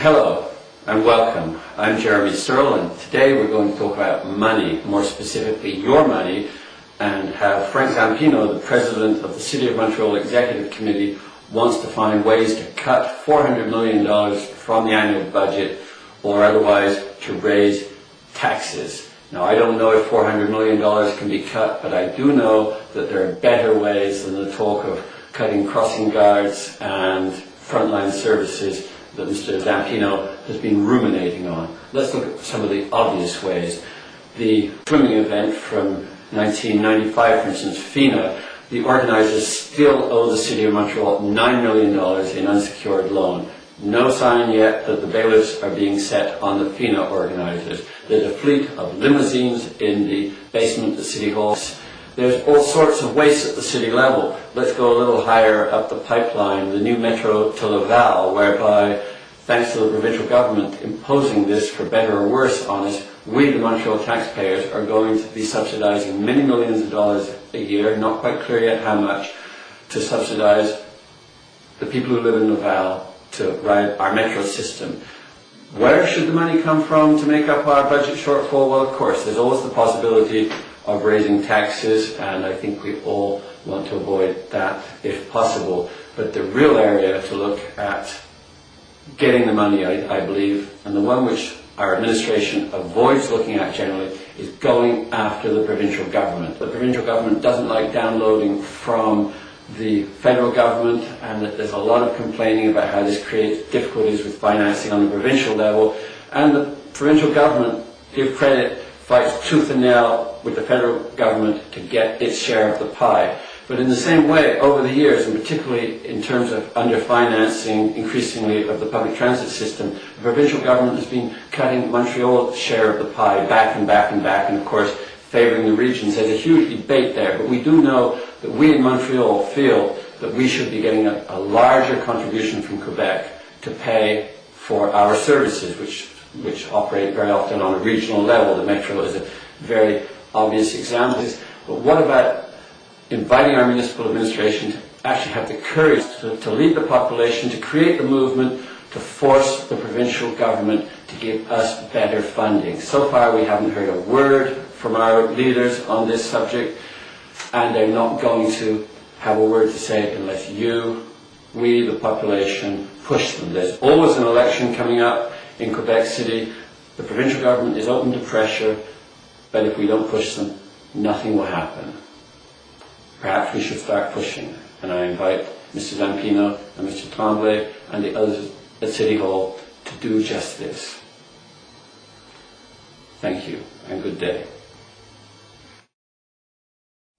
Hello and welcome. I'm Jeremy Searle, and today we're going to talk about money, more specifically your money, and how Frank Zampino, the President of the City of Montreal Executive Committee, wants to find ways to cut $400 million from the annual budget or otherwise to raise taxes. Now, I don't know if $400 million can be cut, but I do know that there are better ways than the talk of cutting crossing guards and frontline services that Mr. Zampino has been ruminating on. Let's look at some of the obvious ways. The swimming event from 1995, for instance, FINA, the organisers still owe the City of Montreal $9 million in unsecured loan. No sign yet that the bailiffs are being set on the FINA organisers. There's a fleet of limousines in the basement of the City Hall. There's all sorts of waste at the city level. Let's go a little higher up the pipeline, the new metro to Laval, whereby, thanks to the provincial government imposing this for better or worse on us, we, the Montreal taxpayers, are going to be subsidizing many millions of dollars a year, not quite clear yet how much, to subsidize the people who live in Laval to ride our metro system. Where should the money come from to make up our budget shortfall? Well, of course, there's always the possibility of raising taxes, and I think we all want to avoid that if possible. But the real area to look at getting the money, I believe, and the one which our administration avoids looking at generally, is going after the provincial government. The provincial government doesn't like downloading from the federal government, and that there's a lot of complaining about how this creates difficulties with financing on the provincial level. And the provincial government, give credit, fights tooth and nail with the federal government to get its share of the pie. But in the same way, over the years, and particularly in terms of underfinancing increasingly of the public transit system, the provincial government has been cutting Montreal's share of the pie back and back and back, and of course favouring the regions. There's a huge debate there, but we do know that we in Montreal feel that we should be getting a larger contribution from Quebec to pay for our services, which operate very often on a regional level. The metro is a very obvious example. But what about inviting our municipal administration to actually have the courage to lead the population, to create the movement, to force the provincial government to give us better funding? So far we haven't heard a word from our leaders on this subject, and they're not going to have a word to say unless we, the population, push them. There's always an election coming up in Quebec City. The provincial government is open to pressure, but if we don't push them, nothing will happen. Perhaps we should start pushing, and I invite Mr. Zampino and Mr. Tremblay and the others at City Hall to do just this. Thank you, and good day.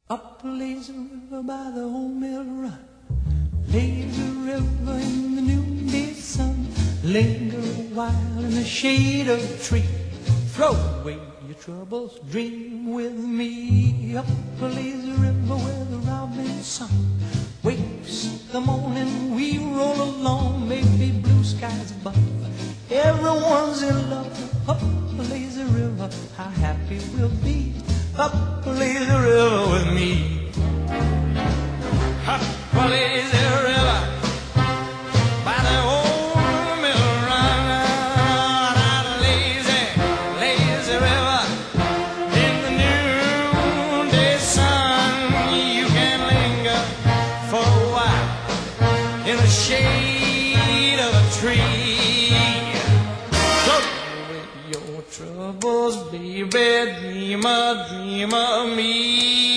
Up lays a river by the old mill run, lays a river in the noonday sun. Linger a while in the shade of a tree, throw away your troubles, dream with me. Up lays a river where the robin song wakes the morning, we roll along, maybe blue skies above, everyone's in love. Up lays a river, how happy we'll be. Up lays a river with me. Up lays a river by the old mill run. Out lazy river in the noonday sun. You can linger for a while in the shade of a tree. Throw away your troubles, baby, dream of me.